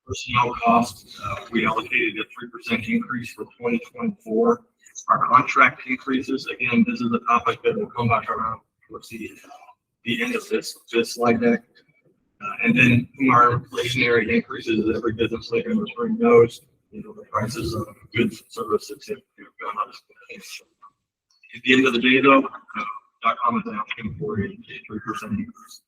Personnel costs, we allocated a 3% increase for 2024. Our contract increases, again, this is a topic that will come back around towards the end of this slide deck. And then our inflationary increases, every business leader in this room knows, the prices of goods and services have gone up. At the end of the day, though, DOTComm is asking for a 3% increase.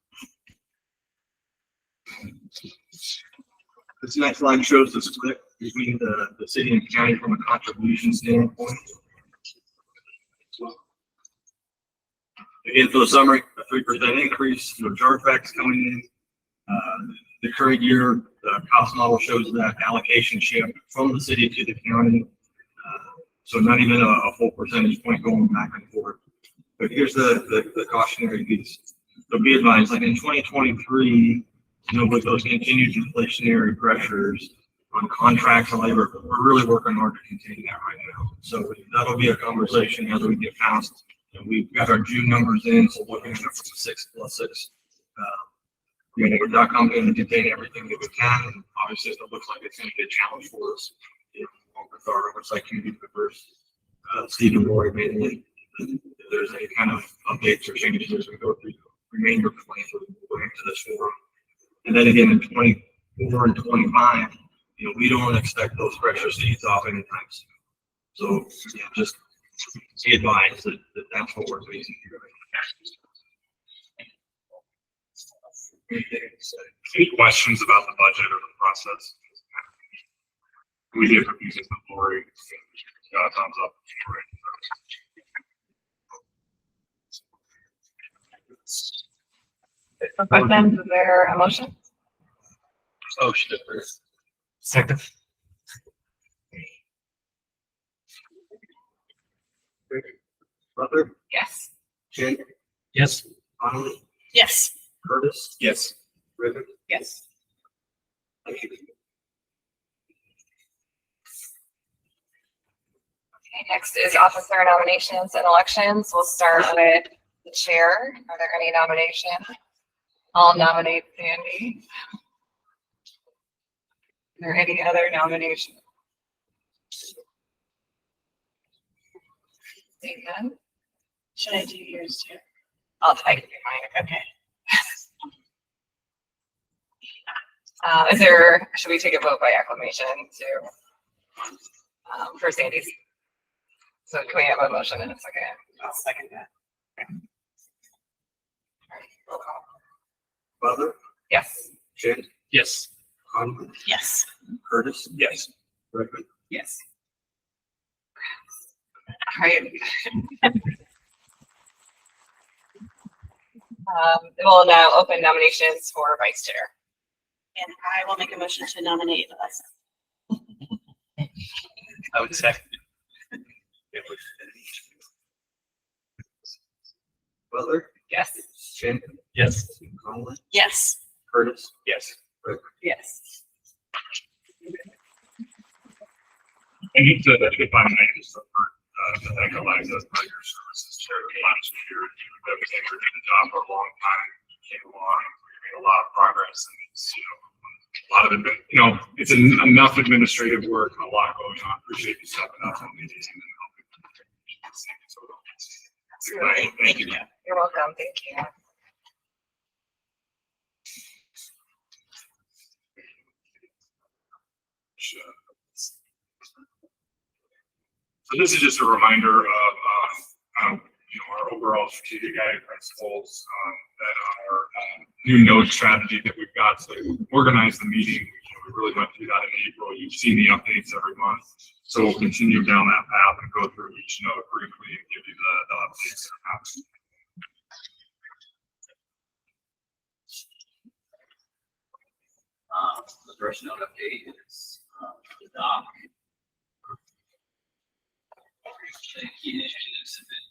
This next slide shows the split between the city and county from a contribution standpoint. Again, for the summary, a 3% increase, no chargebacks coming in. The current year, the cost model shows that allocation shift from the city to the county. So not even a full percentage point going back and forth. But here's the cautionary piece. So be advised, like in 2023, with those continued inflationary pressures on contracts and labor, we're really working hard to contain that right now. So that'll be a conversation as we get past. We've got our June numbers in, so looking at it from 6 plus 6. We're DOTComm going to contain everything that we can. And obviously, it looks like it's going to be a challenge for us. With our oversight committee members, Steve and Lori mainly, if there's any kind of updates or changes as we go through the remainder of 2024 into this forum. And then again in 24 and 25, we don't expect those pressures to ease off anytime soon. So just be advised that that's what we're facing here. Any questions about the budget or the process? We get confusing the Lori. Thumbs up. For questions, is there a motion? Oh, she did first. Second. Butler? Yes. Jen? Yes. Connolly? Yes. Curtis? Yes. Ritter? Yes. Thank you. Okay, next is officer nominations and elections. We'll start with the chair. Are there any nominations? I'll nominate Sandy. Are there any other nominations? Seeing none. Should I do yours too? I'll type mine. Okay. Should we take a vote by acclamation for Sandy's? So can we have a motion in a second? I'll second that. Okay. All right, roll call. Butler? Yes. Jen? Yes. Connolly? Yes. Curtis? Yes. Ritter? Yes. All right. We'll now open nominations for vice chair. And I will make a motion to nominate Alyssa. I would second. Butler? Yes. Jen? Yes. Connolly? Yes. Curtis? Yes. Ritter? Yes. I need to, if I may, just to thank Eliza for your services chair last year. You've been in the job for a long time. You came along, we made a lot of progress, and it's a lot of it. It's enough administrative work and a lot going on. Appreciate you stepping up on these and helping. Thank you. You're welcome. Thank you. So this is just a reminder of our overall strategic guiding principles that are new node strategy that we've got. So we organize the meeting. We really went through that in April. You've seen the updates every month. So we'll continue down that path and go through each node briefly and give you the updates that are happening. The first node update is the doc. The key initiatives have been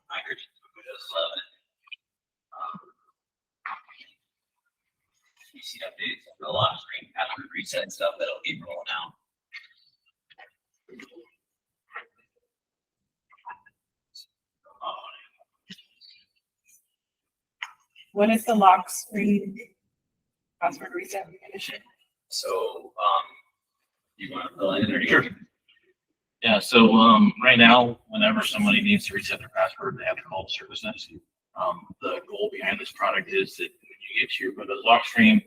migrated to Windows 11. You see updates, a lot of screen password reset stuff that'll keep rolling out. What is the lock screen password reset initiative? So, you want to fill in or? Sure. Yeah, so, right now, whenever somebody needs to reset their password, they have to call the service desk. The goal behind this product is that when you get to your Windows lock screen,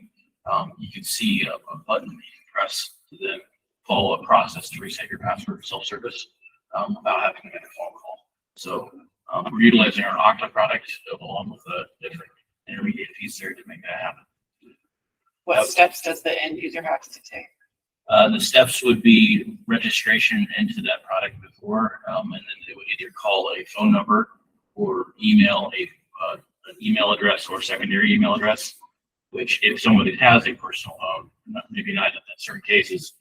you can see a button you can press to then follow a process to reset your password self-service, without having to make a phone call. So, we're utilizing our Okta product along with the different intermediate fees there to make that happen. What steps does the end user have to take? The steps would be registration into that product before, and then they would either call a phone number or email an email address or secondary email address, which if somebody has a personal phone, maybe not in certain cases,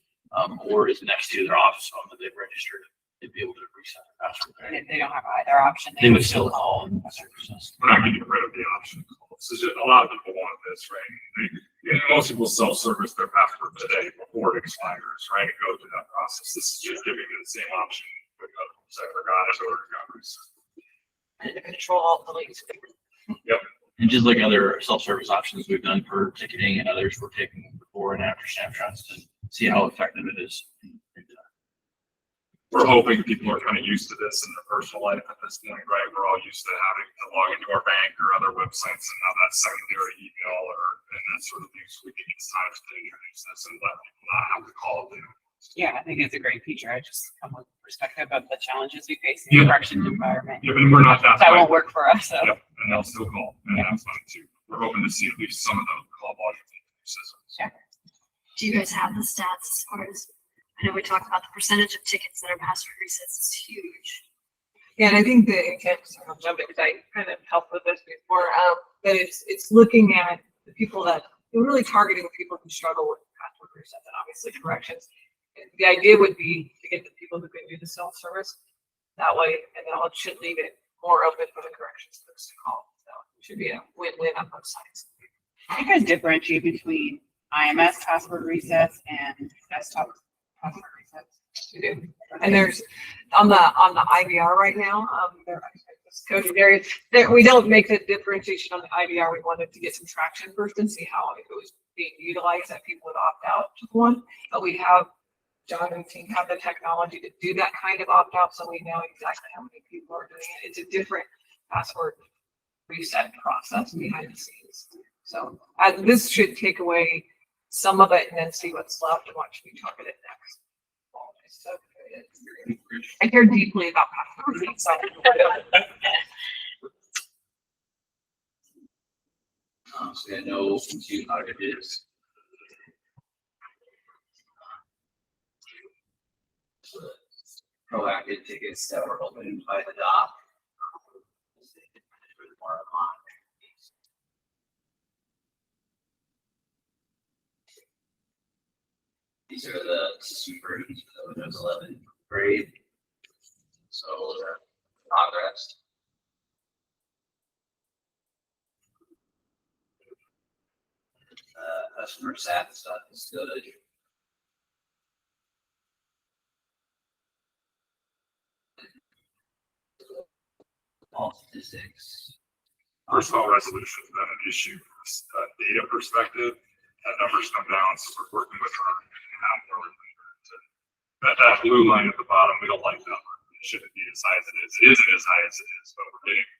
or is next to their office phone that they've registered, they'd be able to reset their password And there. if they don't have either option, They would still call and services. We're not getting rid of the option. So just a lot of people want this, right? Most people self-service their password today before it expires, right? And go through that process. This is just giving you the same option. Because I forgot it or it got reset. and control all the links. And just like other self-service options we've done for ticketing and others, we're taking before and after snapshots to see how effective it is. We're hoping people are kind of used to this in their personal life at this point, right? We're all used to having to log into our bank or other websites and have that secondary email and that sort of thing. So we think it's time to introduce this and let people not have to call them. Yeah, I think it's a great feature. I just come with perspective of the challenges we face in the corrections environment. Yeah, but we're not that. That won't work for us, so. Yep, and they'll still call, and that's fine too. We're hoping to see at least some of those call volume systems. Do you guys have the stats as far as, I know we talked about the percentage of tickets that are password resets is huge. Yeah, and I think the intent, sorry, I'm jumping because I kind of helped with this before, that it's looking at the people that, we're really targeting people who struggle with password resets and obviously corrections. And the idea would be to get the people who can do the self-service that way, and then it should leave it more open for the corrections folks to call. So it should be a win-win on both sides. You guys differentiate between IMS password resets and desktop password resets? We do. And there's on the IVR right now, Cody, we don't make the differentiation on the IVR. We wanted to get some traction first and see how it was being utilized, that people would opt out to one. But we have, John and team have the technology to do that kind of opt out, so we know exactly how many people are doing it. It's a different password reset process behind the scenes. So this should take away some of it and then see what's left and what should be targeted next. So I care deeply about password resets. So I know two targets. Proactive tickets that were opened by the DOT. These are the system versions of Windows 11 grade. So progress. Customer sat stuff is good. All statistics. First of all, resolution has been an issue from a data perspective. That number's come down, so we're working with our that blue line at the bottom, we don't like that one. It shouldn't be as high as it is. It isn't as high as it is, but we're getting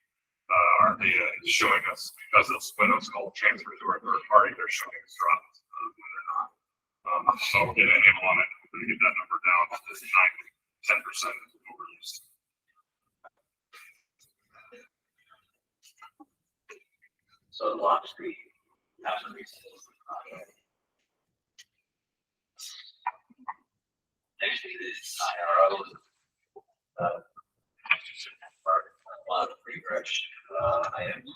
our data is showing us because of Windows called transfer to our third party, they're showing us drops when they're not. So we'll get a handle on it. We're gonna get that number down to this 9-10% is what we're used to. So the lock screen. Actually, this IRO, a lot of refresh, items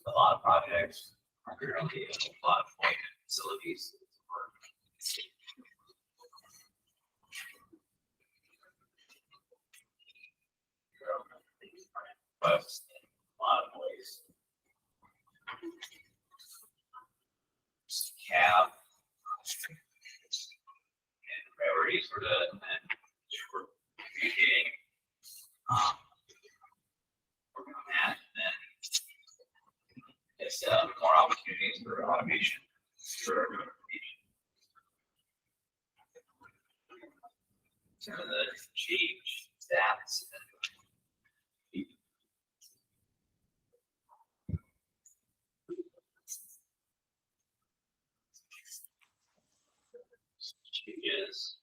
a lot of projects, currently a lot of facilities. But a lot of ways. Cab and priorities for the for communicating. Working on that, then guess, more opportunities for automation. For some of the change stats. Changes.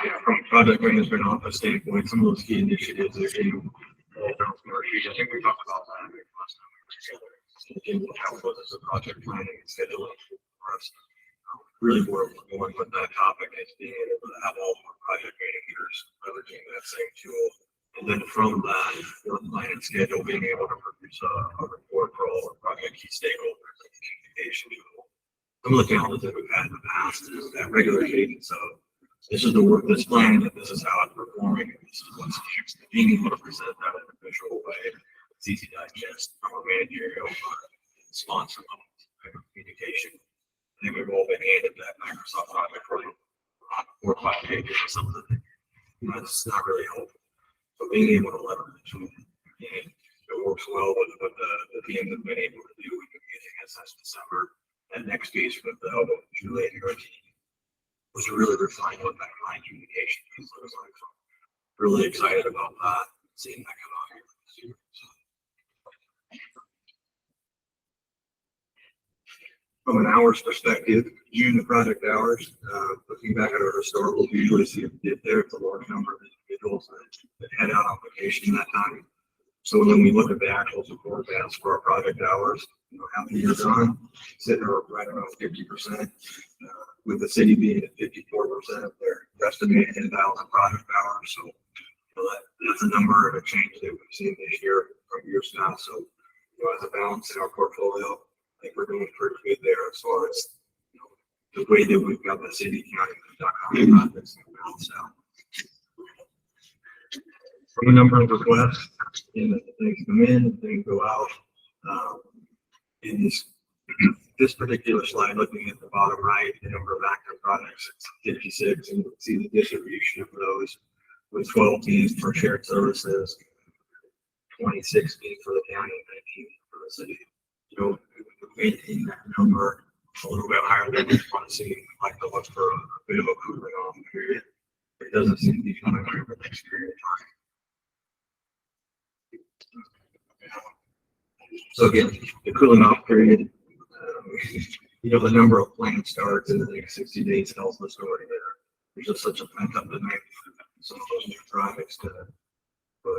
Yeah, from a project management office standpoint, some of those key initiatives are getting I think we talked about that last time we were together. Looking at how it was a project planning and scheduling for us. Really where we're going with that topic is being able to have all of our project managers leveraging that same tool. And then from that, your plan and schedule, being able to produce a report for all our project key stakeholders and communication tool. Some of the challenges that we've had in the past is that regular cadence of this is the work that's planned, and this is how it's performing, and this is what's next. Being able to present that in a visual way, it's easy to digest from a managerial sponsor level type of communication. I think we've all been handed that Microsoft project for 4 or 5 pages or something. That's not really helpful. So being able to leverage the tool, and it works well with what the team have been able to do in the beginning as that's December. That next piece with the help of Julie and her team was to really refine what that client communication piece looks like. So really excited about that, seeing that come out here this year. So. From an hours perspective, June the project hours, looking back at our historical, we usually see a dip there. It's a large number of individuals that head out on vacation that time. So when we look at the actual forecast for our project hours, half the year's on, sitting right around 50%, with the city being at 54% of their estimated inbound project hours. So that's a number of a change that we've seen this year from years now. So as a balance in our portfolio, I think we're doing pretty good there as far as the way that we've got the city county DOTComm projects balanced out. From a number of requests, and things come in, things go out. In this particular slide, looking at the bottom right, the number of active projects, it's 56, and you can see the distribution of those with 12 teams for shared services, 26 being for the county, and 19 for the city. Maintain that number a little bit higher than we want to see. We'd like to look for a bit of a cooling off period. It doesn't seem to be coming over the next period of time. So again, the cooling off period, the number of planned starts in the next 60 days tells the story there. There's just such a pent-up demand for some of those new projects to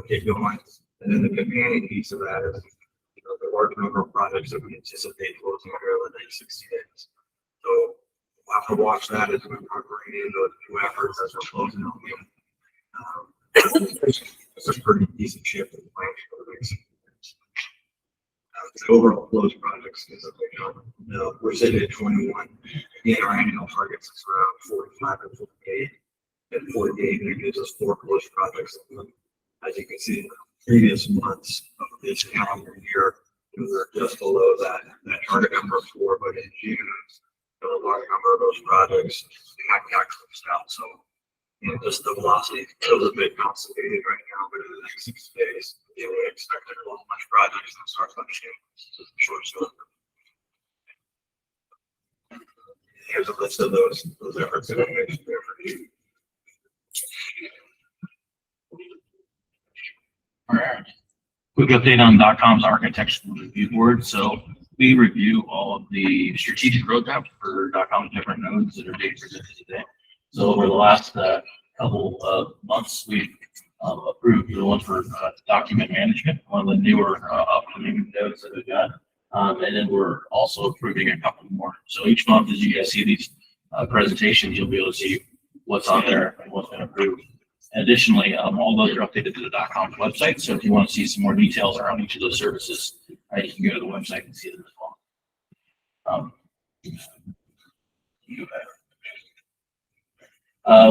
get going. And then the companion piece of that is the large number of projects that we anticipate closing here in the next 60 days. So we'll have to watch that as we incorporate into those new efforts as we're closing on them. It's a pretty decent shift in planning for the next 60 days. The overall closed projects is we're sitting at 21. Again, our annual targets is around 45 and 48. And 48 gives us 4 closed projects. As you can see, in the previous months of this calendar year, we were just below that target number of 4, but in June, a large number of those projects got closed out. So, just the velocity feels a bit concentrated right now, but in the next 6 days, we expect to close a bunch of projects and start punching short story. Here's a list of those efforts that I mentioned there for you. All right. Quick update on DOTComm's architectural review board. So we review all of the strategic roadmap for DOTComm's different nodes that are being presented today. So over the last couple of months, we've approved the one for document management, one of the newer upcoming nodes that we've got. And then we're also approving a couple more. So each month, as you guys see these presentations, you'll be able to see what's on there and what's been approved. Additionally, all those are updated to the DOTComm website. So if you want to see some more details around each of those services, you can go to the website and see them as well.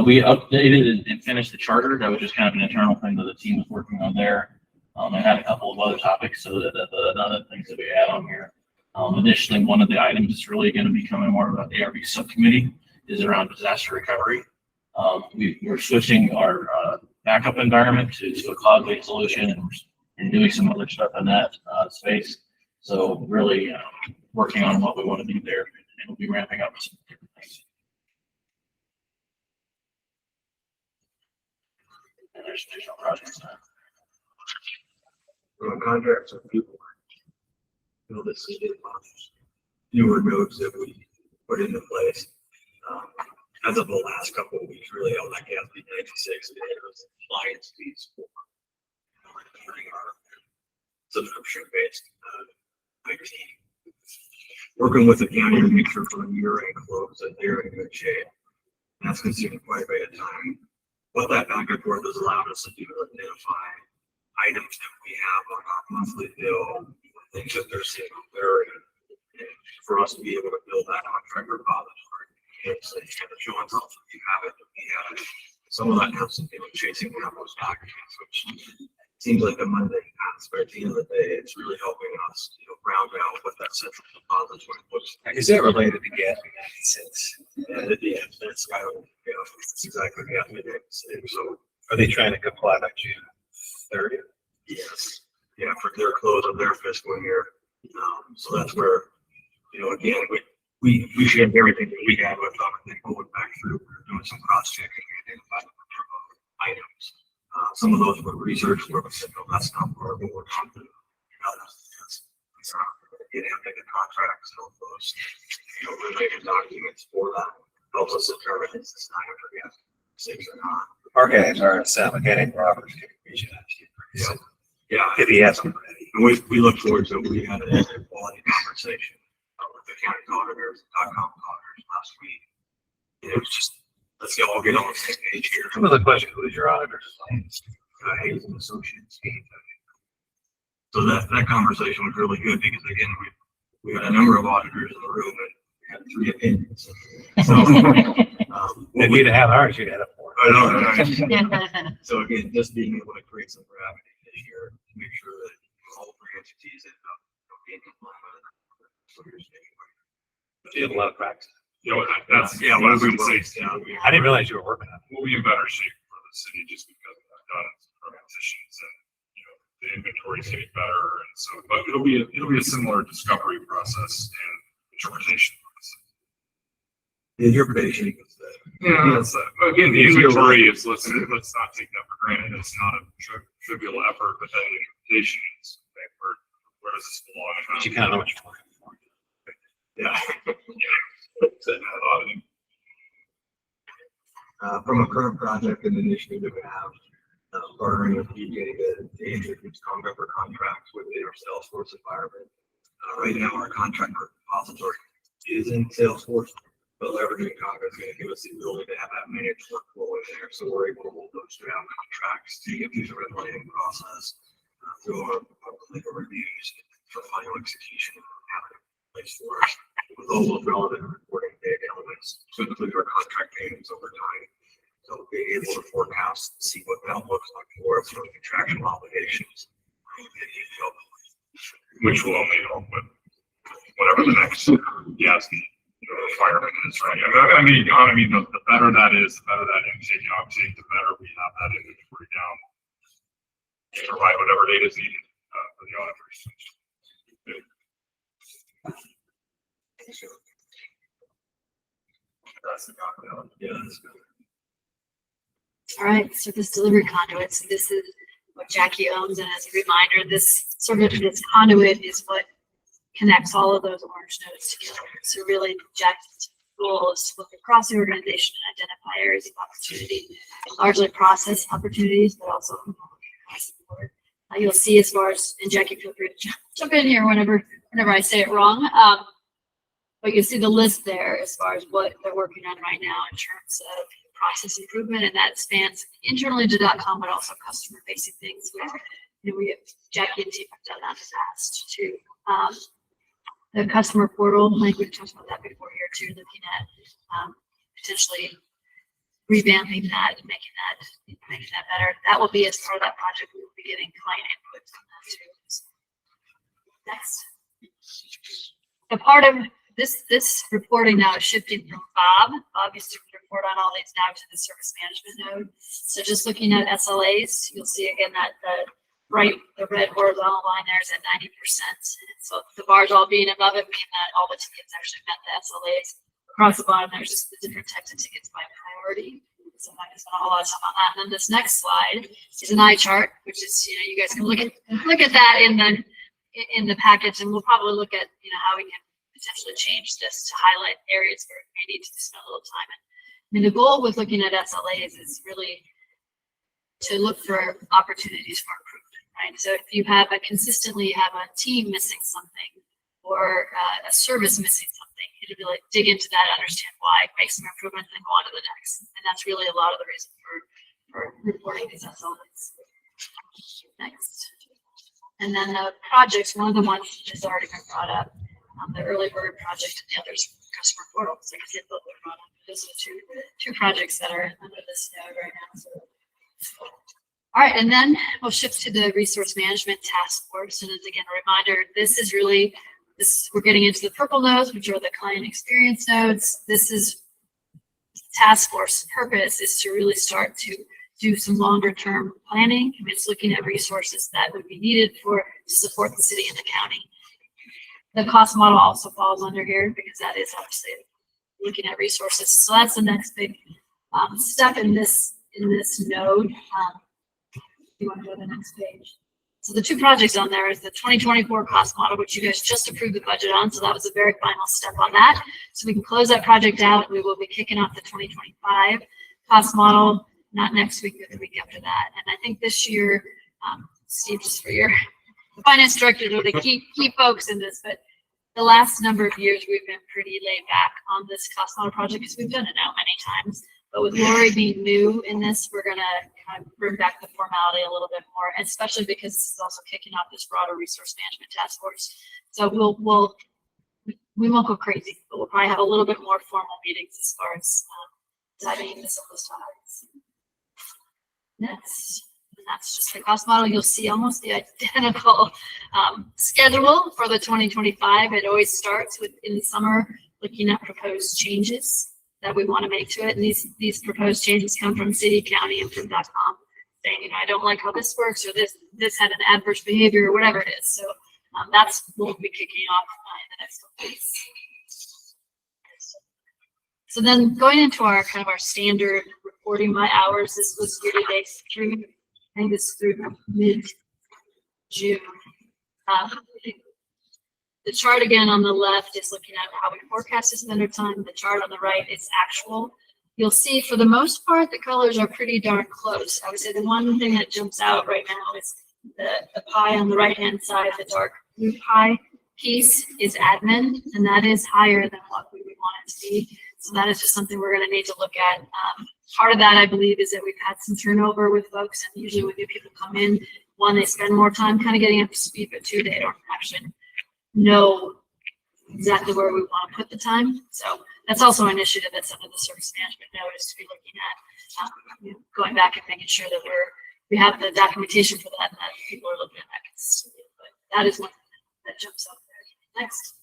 We updated and finished the charter. That was just kind of an internal thing that the team was working on there. I had a couple of other topics, so that the other things that we add on here. Initially, one of the items is really going to be coming more about the ARB subcommittee is around disaster recovery. We're switching our backup environment to a cloud-based solution and doing some other stuff in that space. So really working on what we want to do there, and we'll be ramping up some different things. And there's additional projects now. From contracts with people. You know, this is newer nodes that we put into place. As of the last couple of weeks, really, all that gas be 96 was compliance fees for our subscription-based IT. Working with the county to make sure for the year-end close that they're in good shape. That's consuming quite a bit of time. What that back and forth has allowed us to do is identify items that we have on our monthly bill, things that they're seeing there, and for us to be able to build that contract repository. It's kind of showing off if you have it, we have it. Some of that has to do with chasing down those documents, which seems like a mundane task, but at the end of the day, it's really helping us, round out what that central repository looks like. Is that related to gas 96? Yeah, that's right. That's exactly gas 96. So Are they trying to comply by June 30th? yes, yeah, for their close of their fiscal year. So that's where, again, we shared everything that we had with them, and then going back through, doing some cross checking and identifying items. Some of those were research where we said, no, that's not part of what we're talking about. Getting a contracts, and all those, related documents for that helps us determine if it's time for gas 6 or not. Our guys are in San Mechanic, Roberts can reach out to you pretty soon. Yeah, If he has them ready. and we look forward to it. We had a quality conversation with the county auditors, DOTComm auditors last week. It was just, let's all get on the same page here. Some of the question, who is your auditor? Hayes and Associates. So that conversation was really good because again, we had a number of auditors in the room and we had 3 opinions. So, If you'd have ours, you'd have 4. I know. So again, just being able to create some gravity this year to make sure that all 3 entities end up being compliant. So here's You have a lot of practice. That's, Yeah, what I was we gonna both- say, yeah. Steve. I didn't realize you were working on it. We'll be in better shape for the city just because of that done positions and, the inventory's getting better. And so, but it'll be a similar discovery process and interpretation process. The interpretation equals that. Yeah, that's, again, the inventory is, let's not take that for granted. It's not a trivial effort, but then the interpretation is, okay, where does this belong? But you kind of know what you're talking about. Yeah. Auditing. From a current project and initiative that we have, partnering with EJ to introduce member contracts within our Salesforce environment. Right now, our contract repository is in Salesforce, but leveraging Congo is going to give us the ability to have that managed workflow in there. So we're able to hold those down contracts to get through the redlining process, through our legal reviews for final execution, have it in place for us with all those relevant reporting data elements to include our contract payments over time. So being able to forecast, see what that looks like for us, for contractual obligations. Which will only help with whatever the next requirement is, right? I mean, the better that is, the better that intake outtake, the better we have that inventory down to provide whatever data is needed for the auditors. That's the document. Yeah, that's good. All right, surface delivery conduit. So this is what Jackie owns, and as a reminder, this conduit is what connects all of those orange nodes together. So really, Jackie's goal is to look across the organization and identify areas of opportunity, largely process opportunities, but also across the board. You'll see as far as, and Jackie, feel free to jump in here whenever I say it wrong. But you'll see the list there as far as what they're working on right now in terms of process improvement, and that spans internally to DOTComm, but also customer facing things where, we have Jackie and team have done that in the past too. The customer portal, like we've talked about that before here too, looking at potentially revamping that and making that better. That will be as part of that project. We will be getting client input on that too. Next. A part of this reporting now is shifting from Bob. Bob used to report on all these now to the service management node. So just looking at SLAs, you'll see again that the red horizontal line there is at 90%. So the bars all being above it, meaning that all the tickets actually met the SLAs. Across the bottom, there's just the different types of tickets by priority. So I'm not going to spend a whole lot of time on that. And then this next slide is an eye chart, which is, you guys can look at that in the package, and we'll probably look at, how we can potentially change this to highlight areas where we need to spend a little time. And I mean, the goal with looking at SLAs is really to look for opportunities for improvement, right? So if you have consistently have a team missing something or a service missing something, you need to really dig into that, understand why, make some improvements, and go on to the next. And that's really a lot of the reason for reporting these SLAs. Next. And then the projects, one of the ones that has already been brought up, the early bird project and the others customer portal. So I can see both are brought up. Those are the two projects that are under this node right now. So. All right, and then we'll shift to the resource management task force. And it's again a reminder, this is really we're getting into the purple nodes, which are the client experience nodes. This is task force purpose is to really start to do some longer term planning. I mean, it's looking at resources that would be needed to support the city and the county. The cost model also falls under here because that is obviously looking at resources. So that's the next big step in this node. You want to go to the next page? So the two projects on there is the 2024 cost model, which you guys just approved the budget on. So that was the very final step on that. So we can close that project out. We will be kicking off the 2025 cost model, not next week, but the week after that. And I think this year, Steve, just for your finance director to keep folks in this, but the last number of years we've been pretty laid back on this cost model project because we've done it now many times. But with Lori being new in this, we're gonna kind of bring back the formality a little bit more, especially because this is also kicking off this broader resource management task force. So we won't go crazy, but we'll probably have a little bit more formal meetings as far as diving into some of those topics. Next. And that's just the cost model. You'll see almost the identical schedule for the 2025. It always starts with in the summer looking at proposed changes that we want to make to it. And these proposed changes come from city, county, and from DOTComm saying, I don't like how this works, or this had an adverse behavior, or whatever it is. So that's what we'll be kicking off in the next couple weeks. So then going into our standard reporting by hours, this was year-to-date through, I think it's through mid-June. The chart again on the left is looking at how we forecast this vendor time. The chart on the right is actual. You'll see for the most part, the colors are pretty darn close. I would say the one thing that jumps out right now is the pie on the right-hand side, the dark blue pie piece is admin, and that is higher than what we would want it to be. So that is just something we're going to need to look at. Part of that, I believe, is that we've had some turnover with folks, and usually when new people come in, one, they spend more time kind of getting up to speed, but two, they don't actually know exactly where we want to put the time. So that's also an initiative that's under the service management node, is to be looking at going back and making sure that we have the documentation for that, and that people are looking at that consistently. But that is one that jumps up there. Next.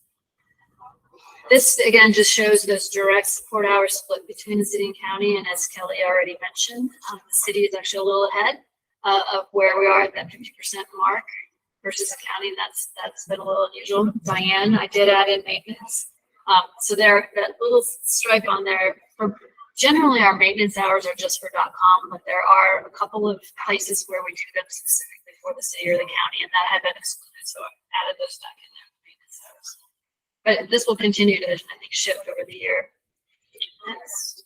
This again just shows those direct support hours split between the city and county, and as Kelly already mentioned, the city is actually a little ahead of where we are at that 50% mark versus the county. That's been a little unusual. Diane, I did add in maintenance. So there, that little stripe on there, generally our maintenance hours are just for .com, but there are a couple of places where we do them specifically for the city or the county, and that had been excluded, so I added those back in there, maintenance hours. But this will continue to, I think, shift over the year. Next.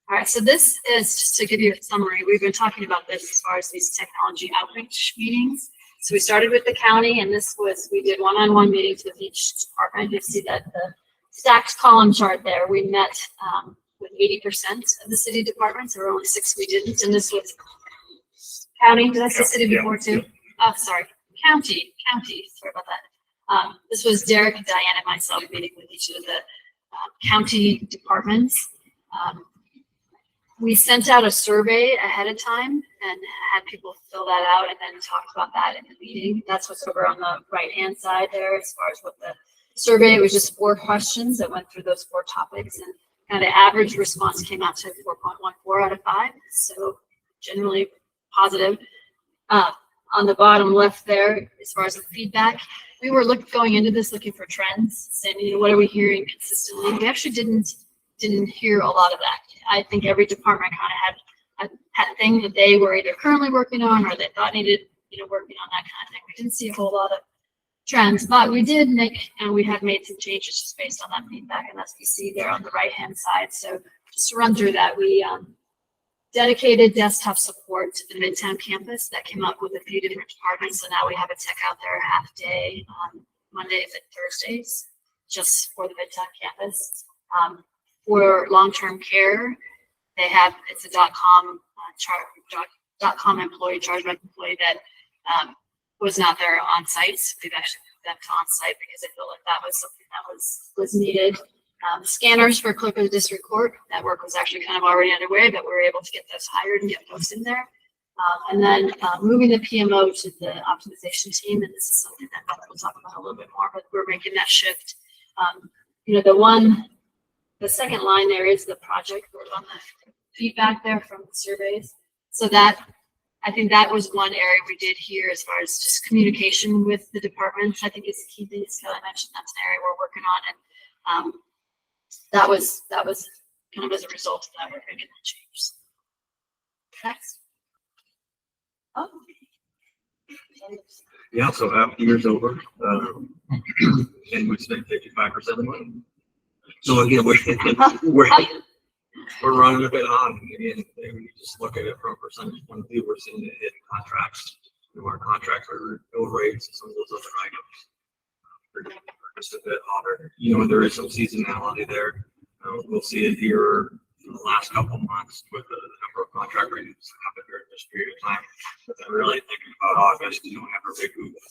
All right, so this is just to give you a summary. We've been talking about this as far as these technology outreach meetings. So we started with the county, and we did one-on-one meetings with each department. You see that the stacked column chart there. We met with 80% of the city departments. There were only 6 we didn't, and this was county. Did I say city before too? Oh, sorry, county. Sorry about that. This was Derek, Diane, and myself meeting with each of the county departments. We sent out a survey ahead of time and had people fill that out and then talked about that in the meeting. That's what's over on the right-hand side there as far as what the survey, it was just 4 questions that went through those 4 topics, and kind of average response came out to 4.14 out of 5. So generally positive. On the bottom left there, as far as the feedback, we were going into this looking for trends, saying, you know, what are we hearing consistently? We actually didn't hear a lot of that. I think every department kind of had a pet thing that they were either currently working on or they thought needed, you know, working on that kind of thing. We didn't see a whole lot of trends, but we did make, and we have made some changes just based on that feedback, and that's what you see there on the right-hand side. So just to run through that, we dedicated desktop support to the Midtown campus. That came up with a few different departments, so now we have a tech out there half day on Mondays and Thursdays just for the Midtown campus. For long-term care, they have, it's a .com employee, chargeback employee that was not there on site. So we've actually moved them to on site because I feel like that was something that was needed. Scanners for clerk of the district court, that work was actually kind of already underway, but we were able to get those hired and get folks in there. And then moving the PMO to the optimization team, and this is something that we'll talk about a little bit more, but we're making that shift. You know, the second line there is the project on the feedback there from the surveys. So that, I think that was one area we did hear as far as just communication with the departments. I think it's the key thing, as Kelly mentioned, that's an area we're working on. And that was kind of as a result of that, we're making that change. Next. Oh. Yeah, so after year's over, and we spent 55% of the money. So again, we're running a bit on, and when you just look at it from a percentage point of view, we're seeing it hit contracts. You know, our contracts are bill rates, and some of those other items are just a bit hotter. You know, there is some seasonality there. We'll see it here in the last couple of months with the number of contract renewals that happen during this period of time. But then really thinking about August, you don't have a big renewal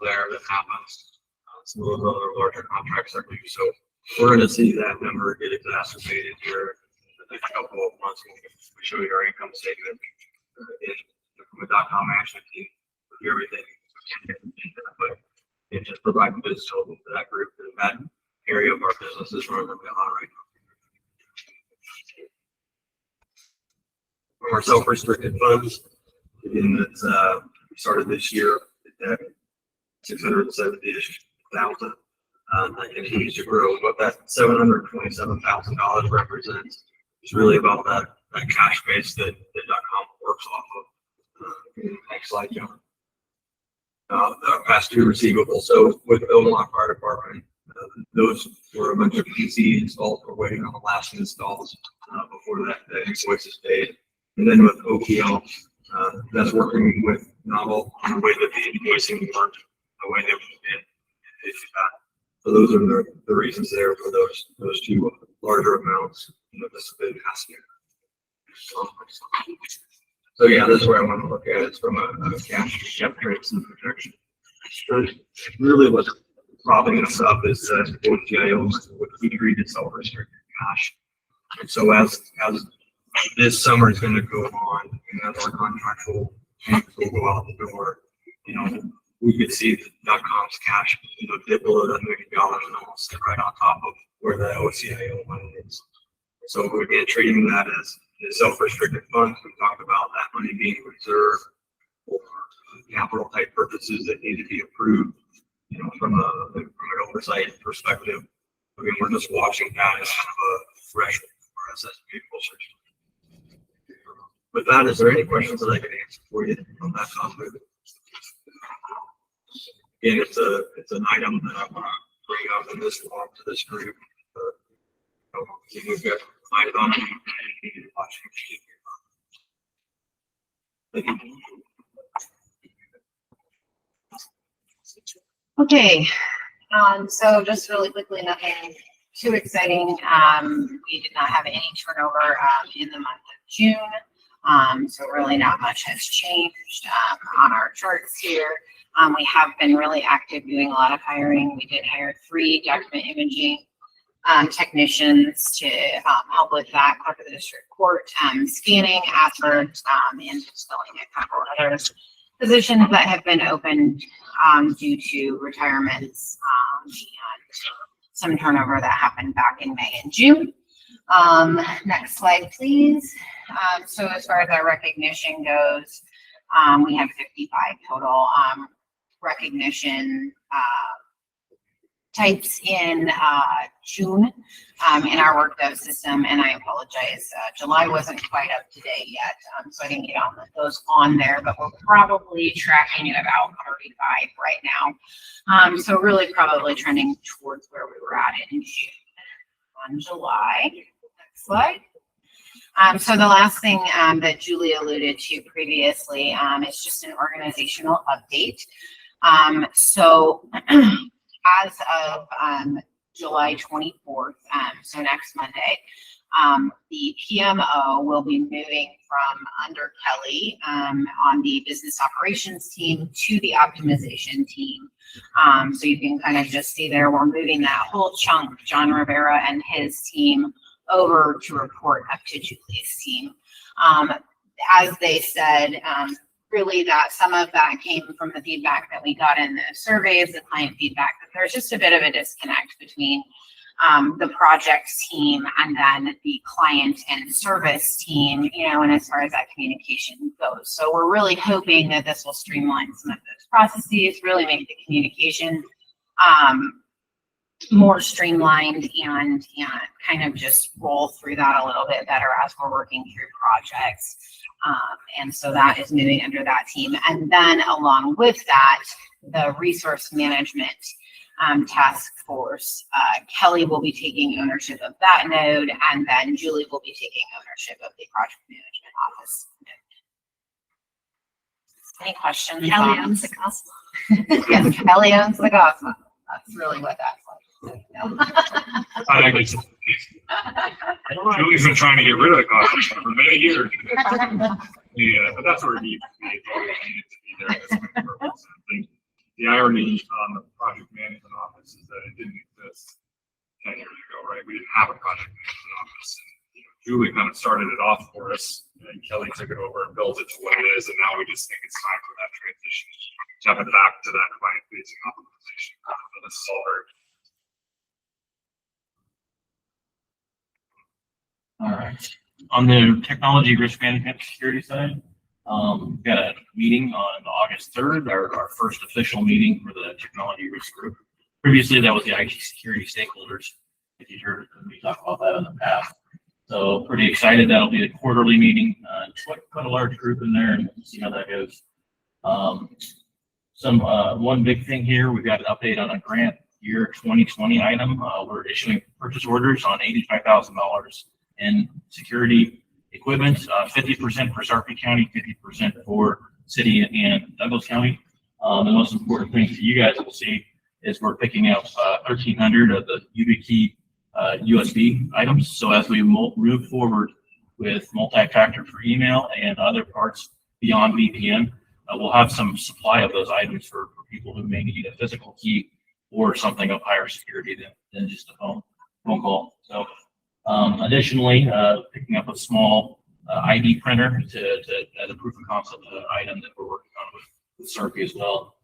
there that happens. Some of those other larger contracts are due. So we're going to see that number get exacerbated here in the next couple of months when we show you our income statement from a .com management team with everything. But it just provides visibility to that group, and that area of our business is running a bit hot right now. From our self-restricted funds, again, that's we started this year at 670,000. That continues to grow. What that $727,000 represents is really about that cash base that .com works off of. Next slide, John. The past due receivables. So with Omaha Fire Department, those were a bunch of PC installs. We're waiting on the last installs before that invoice is paid. And then with OPL, that's working with Novel on the way that the invoicing worked, the way that we did. So those are the reasons there for those two larger amounts. You know, this has year. So yeah, this is where I want to look at it. It's from a cash rates and projection. Really what's propping us up is that OTIOs, which we treated self-restricted cash. And so as this summer is going to go on, and as our contractual payments will go out the door, you know, we could see .com's cash, you know, dip below that $1 million and almost sit right on top of where the OCIO money is. So we're again treating that as self-restricted funds. We talked about that money being reserved for capital type purchases that need to be approved, you know, from an oversight perspective. I mean, we're just watching that as kind of a threshold for us as we get closer to. With that, is there any questions that I can answer for you on that topic? Again, it's an item that I want to bring up in this form to this group. We've got eyes on it and you can watch it. Thank you. Okay, so just really quickly, nothing too exciting. We did not have any turnover in the month of June, so really not much has changed on our charts here. We have been really active doing a lot of hiring. We did hire 3 document imaging technicians to help with that, clerk of the district court scanning effort, and just filling a couple other positions that have been opened due to retirements and some turnover that happened back in May and June. Next slide, please. So as far as our recognition goes, we have 55 total recognition types in June in our workday system, and I apologize, July wasn't quite up to date yet, so I didn't get all those on there, but we're probably tracking at about 35 right now. So really probably trending towards where we were at in June. On July, next slide. So the last thing that Julie alluded to previously is just an organizational update. So as of July 24th, so next Monday, the PMO will be moving from under Kelly on the business operations team to the optimization team. So you can kind of just see there, we're moving that whole chunk, John Rivera and his team, over to report up to Julie's team. As they said, really that some of that came from the feedback that we got in the surveys, the client feedback, that there's just a bit of a disconnect between the projects team and then the client and service team, you know, and as far as that communication goes. So we're really hoping that this will streamline some of those processes, really make the communication more streamlined and kind of just roll through that a little bit better as we're working through projects. And so that is moving under that team. And then along with that, the resource management task force, Kelly will be taking ownership of that node, and then Julie will be taking ownership of the project management office node. Any questions? Kelly owns the Cosmo. Yes, Kelly owns the Cosmo. That's really what that's like. Julie's been trying to get rid of the cost for many years. Yeah, but that's where he needed to be there. That's my purpose. I think the irony on the project management office is that it didn't exist 10 years ago, right? We didn't have a project management office. And, you know, Julie kind of started it off for us, and Kelly took it over and built it to what it is. And now we just think it's time for that transition to have it back to that client-facing optimization. So this is all very. All right. On the technology risk management security side, we got a meeting on August 3rd, our first official meeting for the technology risk group. Previously, that was the IT security stakeholders. If you heard me talk about that in the past. So pretty excited. That'll be a quarterly meeting. Quite a large group in there, and we'll see how that goes. One big thing here, we've got an update on a grant year 2020 item. We're issuing purchase orders on $85,000 in security equipment, 50% for Sarpy County, 50% for City and Douglas County. The most important thing for you guys will see is we're picking up 1,300 of the YubiKey USB items. So as we move forward with multi-factor for email and other parts beyond VPN, we'll have some supply of those items for people who may need a physical key or something of higher security than just a phone call. So additionally, picking up a small ID printer as a proof of concept item that we're working on with Sarpy as well.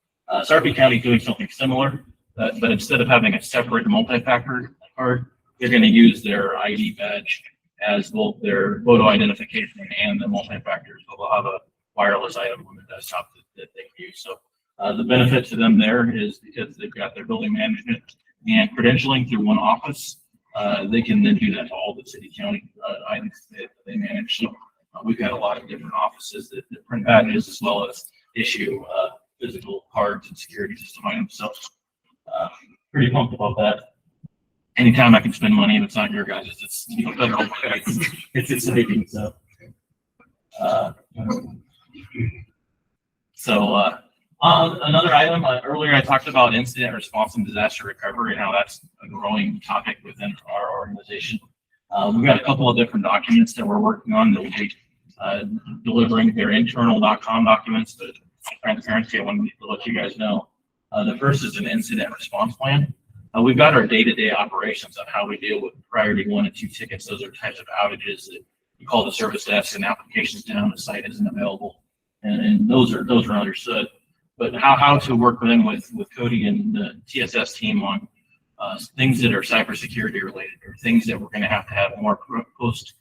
Sarpy County is doing something similar, but instead of having a separate multi-factor card, they're going to use their ID badge as both their photo identification and the multi-factor. So they'll have a wireless item on the desktop that they can use. So the benefit to them there is because they've got their building management and credentialing through one office. They can then do that to all the city county items that they manage. So we've got a lot of different offices that print badges as well as issue physical cards and security system items. So pretty pumped about that. Anytime I can spend money and it's not your guys', it's federal. It's saving. So another item, earlier I talked about incident response and disaster recovery and how that's a growing topic within our organization. We've got a couple of different documents that we're working on that will be delivering their internal DOTComm documents. The transparency, I wanted to let you guys know. The first is an incident response plan. We've got our day-to-day operations on how we deal with priority 1 and 2 tickets. Those are types of outages that you call the service desk and applications down, the site isn't available. And those are understood. But how to work then with Cody and the TSS team on things that are cybersecurity related, or things that we're going to have more post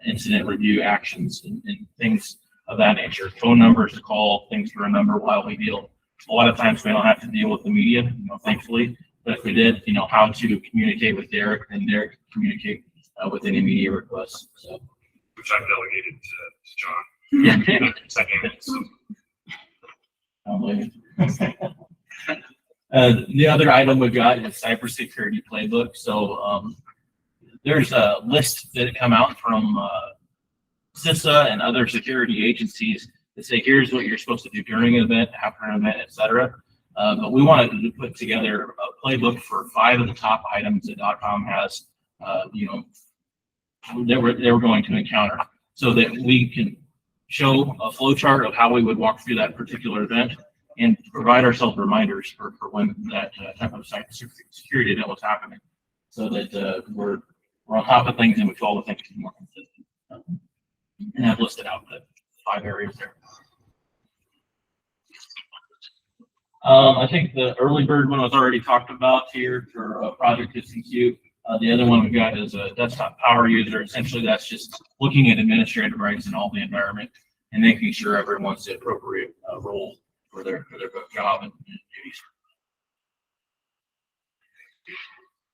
incident review actions and things of that nature. Phone numbers to call, things to remember while we deal. A lot of times we don't have to deal with the media, thankfully. But if we did, how to communicate with Derek, and Derek communicate with any media requests. So, Which I've delegated to John. yeah. Second. The other item we've got is cybersecurity playbook. So there's a list that come out from CISA and other security agencies that say, here's what you're supposed to do during an event, after an event, etc. But we wanted to put together a playbook for 5 of the top items that DOTComm has, that we're going to encounter, so that we can show a flow chart of how we would walk through that particular event and provide ourselves reminders for when that type of security event was happening, so that we're on top of things and we follow things more consistent. And I've listed out the 5 areas there. I think the early bird one was already talked about here for Project Queue. The other one we've got is a desktop power user. Essentially, that's just looking at administrative rights in all the environment and making sure everyone's the appropriate role for their job and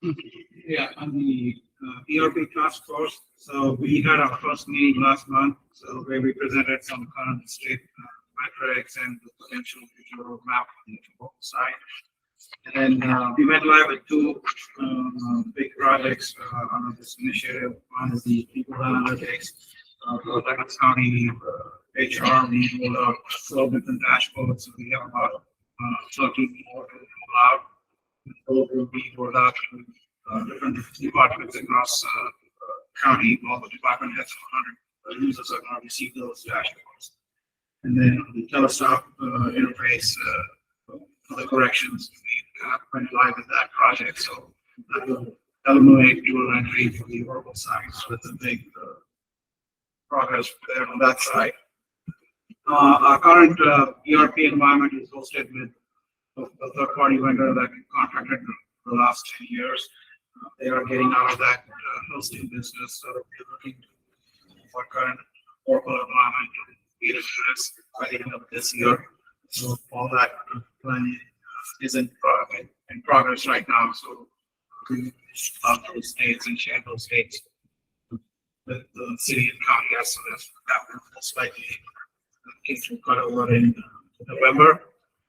duties. Yeah, on the ERP task force. So we had our first meeting last month, so where we presented some current state metrics and the potential future roadmap on the side. And then we went live with 2 big projects under this initiative. One is the people analytics, Douglas County HR. We rolled out flow different dashboards. So we have about 13 more to roll out. Those will be rolled out to different departments across county. All the department heads of 100 users are going to receive those dashboards. And then the telestop interface for the corrections, we went live with that project. So that will eliminate dual entry for the Oracle side with the big progress there on that side. Our current ERP environment is hosted with a third-party vendor that we contracted for the last 10 years. They are getting out of that hosting business, so we're looking for current Oracle environment to be addressed by the end of this year. So all that planning is in progress right now. So we love those states and share those states with the city and county as soon as that will most likely get cut over in November.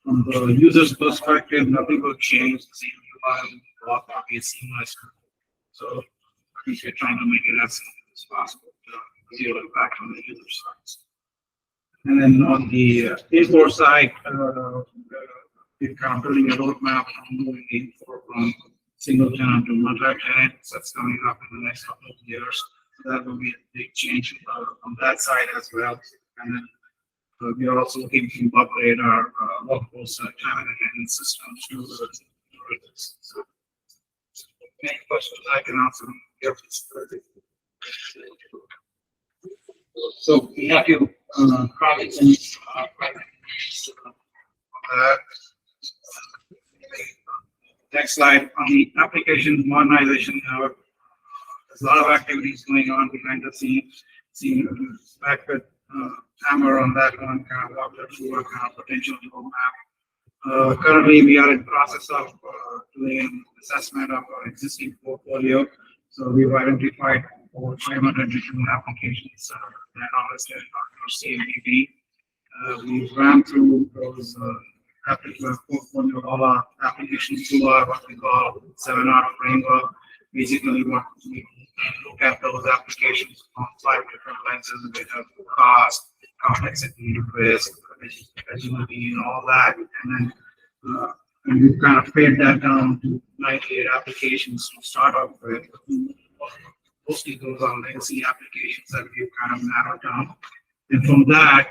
From the user's perspective, nothing will change. The same UI will be seamless. So I think we're trying to make it as simple as possible to zero impact on the user side. And then on the info side, we're kind of building a roadmap on moving the info from single tenant to multi-tenant. So that's coming up in the next couple of years. So that will be a big change on that side as well. And then we are also looking to upgrade our workforce time and attendance systems to this. So, any questions I can answer them. So we have your projects and next slide on the application modernization. There's a lot of activities going on behind the scenes. Back with hammer on that one, kind of walk through our kind of potential roadmap. Currently, we are in process of doing an assessment of our existing portfolio. So we've identified over 500 different applications that are listed on our CMDB. We've ran through those application portfolio, all our applications through our what we call 7R framework. Basically, what we look at those applications on 5 different lenses. We have cost, complexity, risk, agility, and all that. And then we've kind of pared that down to 98 applications to start off with. Mostly those are legacy applications that we've kind of narrowed down. And from that,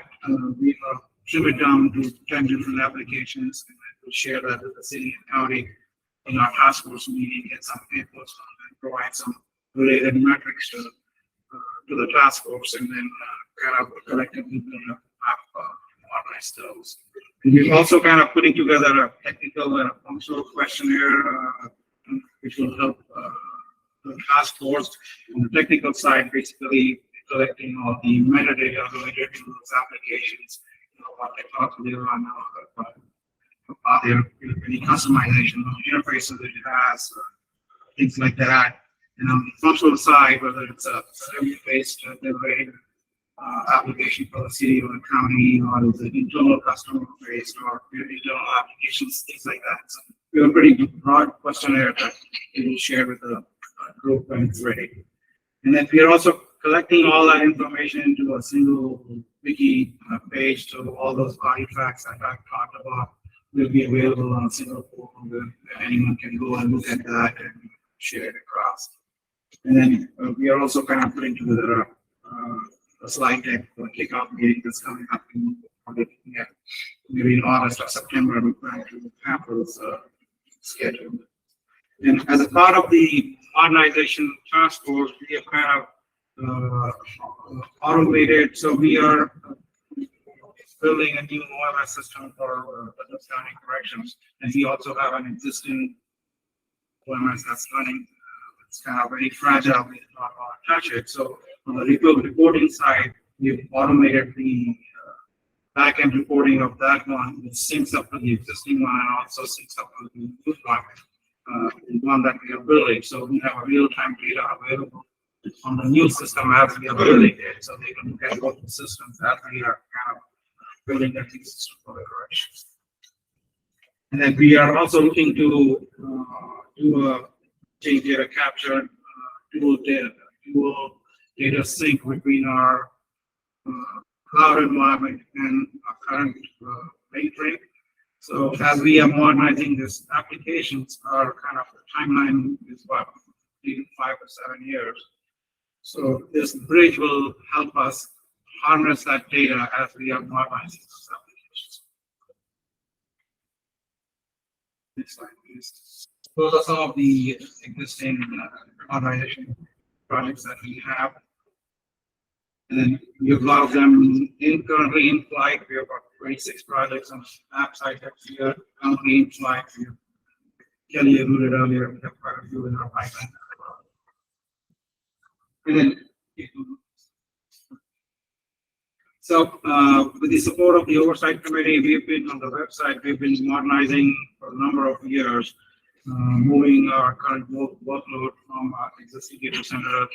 we've trimmed it down to 10 different applications, and we'll share that with the city and county in our task force meeting, get some inputs and provide some related metrics to the task force, and then kind of collectively build up organize those. And we're also kind of putting together a technical and a functional questionnaire, which will help the task force on the technical side, basically collecting all the metadata related to those applications, what technology they run, any customization of interfaces that it has, things like that. And on the functional side, whether it's a service-based delivery application for the city or the county, or it's an internal customer based or internal applications, things like that. So we have a pretty broad questionnaire that we will share with the group when it's ready. And then we are also collecting all that information into a single wiki page, so all those artifacts that I've talked about will be available on a single portal where anyone can go and look at that and share it across. And then we are also kind of putting together a slide deck for a kickoff meeting that's coming up in maybe in August or September. We're trying to have those scheduled. And as a part of the modernization task force, we have kind of automated. So we are building a new OMS system for understanding corrections, and we also have an existing OMS that's running. It's kind of very fragile. We do not want to touch it. So on the reporting side, we've automated the back-end reporting of that one, which syncs up to the existing one and also syncs up to the new one, the one that we are building. So we have a real-time data available on the new system as we are building it, so they can look at both the systems as we are kind of building that new system for the corrections. And then we are also looking to do a change data capture, dual data sync between our cloud environment and our current mainframe. So as we are modernizing these applications, our kind of timeline is about 5 or 7 years. So this bridge will help us harness that data as we are modernizing these applications. Next slide, please. Those are some of the existing modernization projects that we have. And then we have a lot of them currently in flight. We have about 26 projects on the app side that we are currently in flight. Kelly alluded earlier, we have quite a few in our pipeline. And then, so with the support of the oversight committee, we've been on the website, we've been modernizing for a number of years, moving our current workload from our existing data center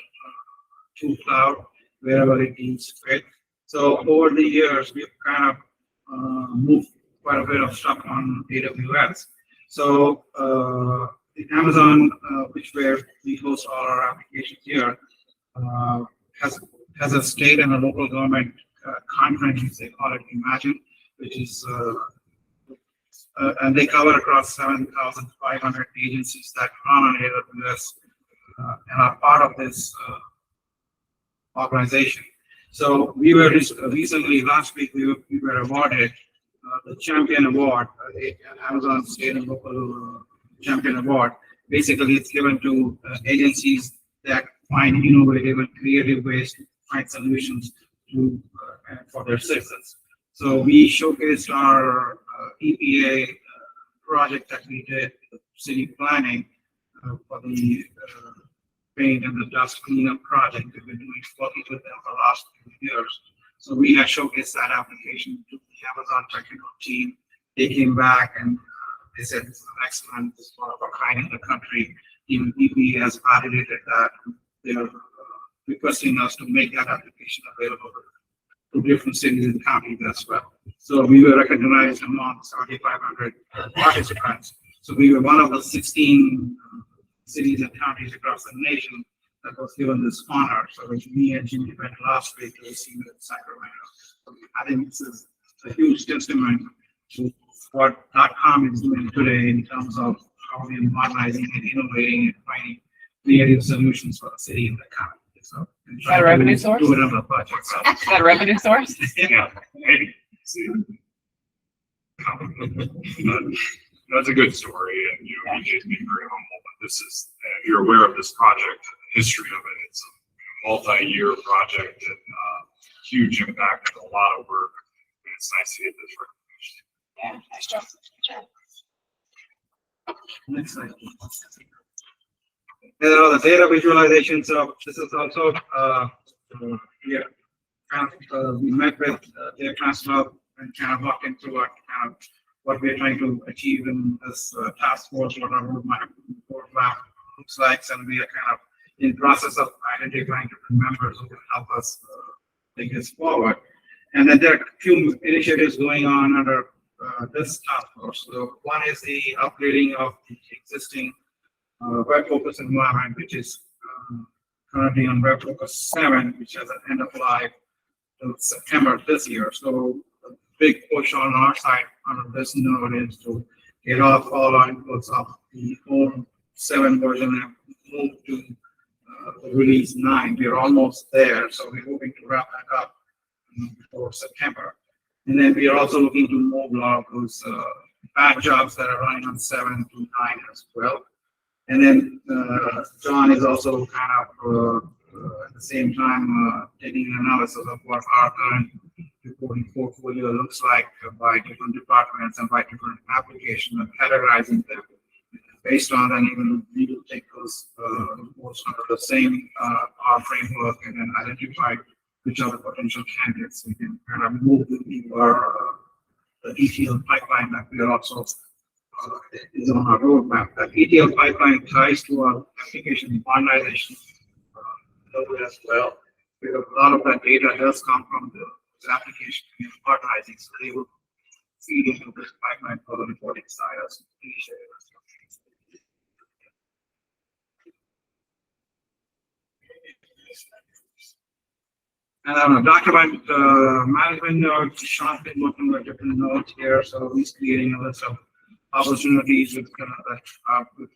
to cloud, wherever it needs fit. So over the years, we've kind of moved quite a bit of stuff on AWS. So the Amazon, where we host all our applications here, has a state and a local government conference, they call it Imagine, which is and they cover across 7,500 agencies that run on AWS and are part of this organization. So we were recently, last week, we were awarded the Champion Award, Amazon State and Local Champion Award. Basically, it's given to agencies that find innovative and creative ways to find solutions to for their citizens. So we showcased our EPA project that we did, city planning for the paint and the dust cleanup project. We've been working with them for the last few years. So we had showcased that application to the Amazon technical team. They came back and they said, this is excellent, this is one of a kind in the country. Even EPA has validated that. They are requesting us to make that application available to different cities and counties as well. So we were recognized among 7,500 participants. So we were one of the 16 cities and counties across the nation that was given this honor. So which me and Jimmy went last week to receive it in Sacramento. So I think this is a huge testament to what DOTComm is doing today in terms of how we are modernizing and innovating and finding creative solutions for the city and the county. So, is that a revenue source? Do it on the budget. So. Is that a revenue source? Yeah, maybe. That's a good story, and we need to be very humble, but this is, you're aware of this project, the history of it. It's a multi-year project and huge impact and a lot of work. And it's nice to get this recognition. Yeah, nice job. Next slide. The data visualization, so this is also, yeah, kind of, we met with their transfer and kind of walked into what kind of what we're trying to achieve in this task force, what our roadmap looks like, and we are kind of in process of identifying different members who can help us take this forward. And then there are a few initiatives going on under this task force. So one is the upgrading of the existing web focus environment, which is currently on web focus 7, which has an end of life till September this year. So a big push on our side under this node is to get off all our inputs of the old 7 version and move to the release 9. We're almost there, so we're hoping to wrap that up before September. And then we are also looking to move a lot of those bad jobs that are running on 7 to 9 as well. And then John is also kind of at the same time taking an analysis of what our current reporting portfolio looks like by different departments and by different applications and categorizing them. Based on that, even we will take those reports under the same R framework and then identify which are the potential candidates. We can kind of move into our the ETL pipeline that we are also is on our roadmap. That ETL pipeline ties to our application modernization as well. Because a lot of that data does come from the application modernizing, so they will feed into this pipeline for the reporting side as initiative. And on a document management node, Sean's been working with different nodes here, so he's creating a list of opportunities with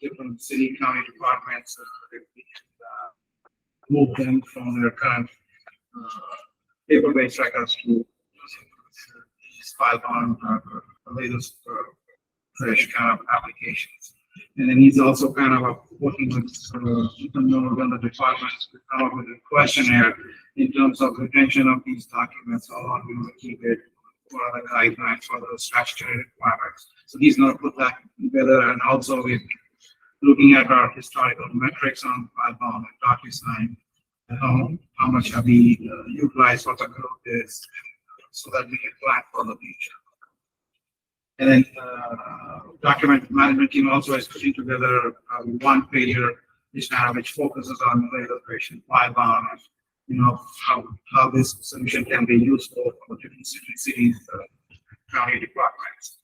different city, county departments. Move them from their current paper-based records to file on the latest fresh kind of applications. And then he's also kind of working with different nodes and the departments to come up with a questionnaire in terms of retention of these documents, how long we will keep it, what are the guidelines for those statutory requirements. So he's going to put that together, and also with looking at our historical metrics on FileBound and DocuSign, and how much have we utilized, what the growth is, so that we can plan for the future. And then document management team also is putting together one pager which focuses on the operation, FileBound, how this solution can be useful for different cities, county departments.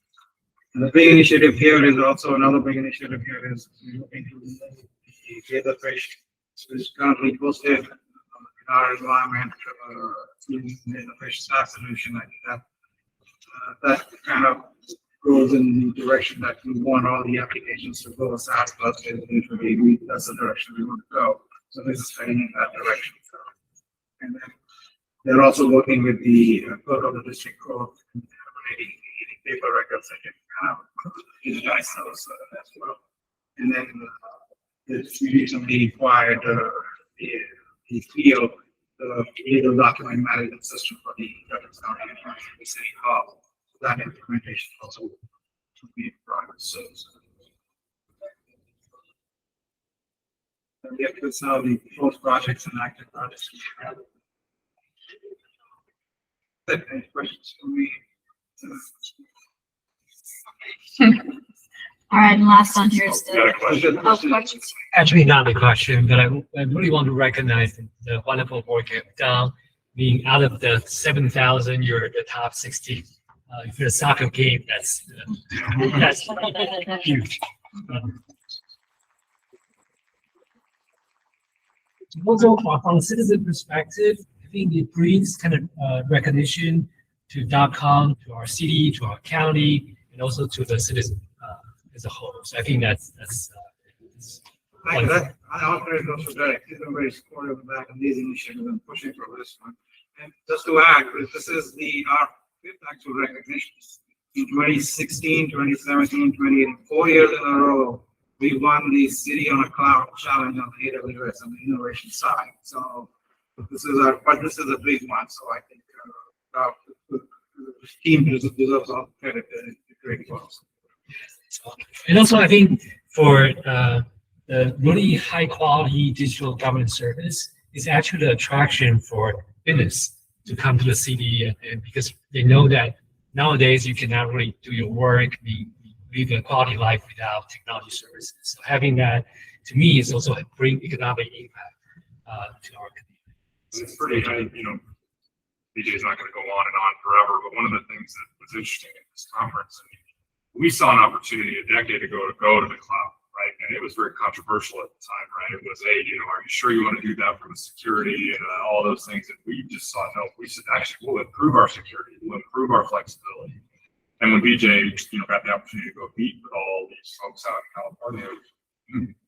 And the big initiative here is also another big initiative here is looking to the data operation, which is currently posted in our environment through the operation SaaS solution. I think that kind of goes in the direction that we want all the applications to go SaaS plus usually that's the direction we want to go. So this is heading in that direction. And then they're also working with the clerk of the district court relating the paper records that can kind of digitize those as well. And then we recently acquired the field, the legal document management system for the Douglas County and the City Hall. So that implementation also will be in progress. So we have to sell the closed projects and active projects. Any questions for me? All right, and last on here is Got a question? questions. Actually, not a question, but I really want to recognize the wonderful work you've done. Being out of the 7,000, you're the top 60. For a soccer game, that's huge. Also, from a citizen perspective, I think it brings kind of recognition to DOTComm, to our city, to our county, and also to the citizen as a whole. So I think that's I offer it also Derek. He's been very supportive of that and these initiatives and pushing for this one. And just to add, this is our fifth actual recognition. In 2016, 2017, 2018, 4 years in a row, we won the City on a Cloud Challenge on the AWS on the innovation side. So this is a big one. So I think the team deserves all credit that it created well. And also, I think for the really high quality digital government service is actually the attraction for business to come to the city, and because they know that nowadays you cannot really do your work, live a quality life without technology services. So having that, to me, is also bring economic impact to our community. It's pretty, BJ's not going to go on and on forever, but one of the things that was interesting at this conference, we saw an opportunity a decade ago to go to the cloud, right? And it was very controversial at the time, right? It was, hey, are you sure you want to do that for the security and all those things? And we just saw, no, we said, actually, we'll improve our security, we'll improve our flexibility. And when BJ, got the opportunity to go meet with all these folks out in California,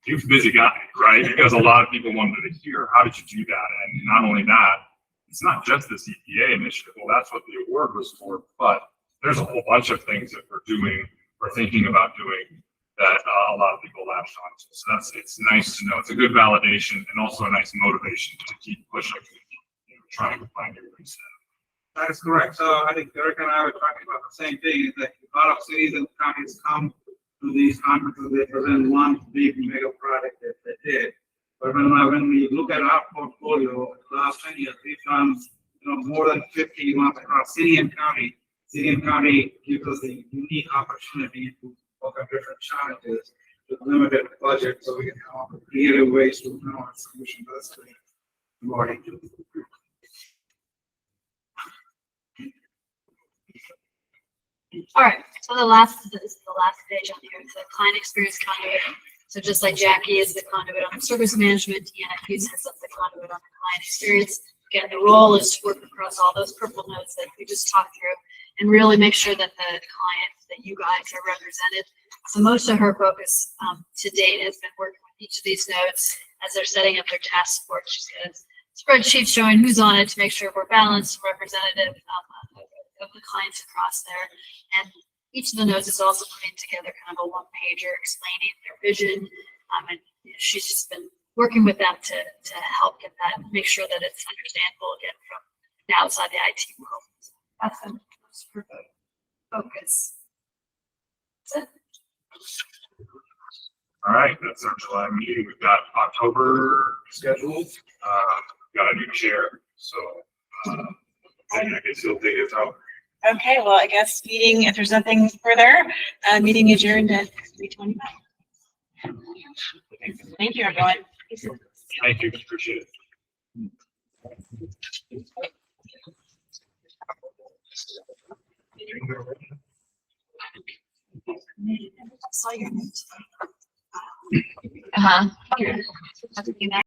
he was a busy guy, right? Because a lot of people wanted to hear, how did you do that? And not only that, it's not just this EPA initiative. Well, that's what the award was for, but there's a whole bunch of things that we're doing, or thinking about doing, that a lot of people latched onto. So it's nice to know. It's a good validation and also a nice motivation to keep pushing, trying to find new ways. That is correct. So I think Derek and I were talking about the same thing, is that a lot of cities and counties come to these conferences, they present one big mega project that they did. But when we look at our portfolio, the last 10 years, we've done more than 50 ones across city and county. City and county gives us a unique opportunity to work on different challenges with limited budget, so we can come up with creative ways to know our solution. That's great. All right, so this is the last page on here, the client experience conduit. So just like Jackie is the conduit on service management, DNIP sets up the conduit on the client experience. Again, the role is to work across all those purple nodes that we just talked through and really make sure that the client, that you guys are represented. So most of her focus to date has been working with each of these nodes as they're setting up their task force. She's got a spreadsheet showing who's on it to make sure we're balanced, representative of the clients across there. And each of the nodes is also putting together kind of a one-pager explaining their vision. And she's just been working with them to help get that, make sure that it's understandable again from the outside the IT world. That's the focus. That's it. All right, that's our July meeting. We've got October scheduled. Got a new chair, so I guess you'll take it out. Okay, well, I guess meeting, if there's nothing further, meeting adjourned at 3:25. Thank you, everyone. Thank you, appreciate it. I saw your notes. Uh-huh.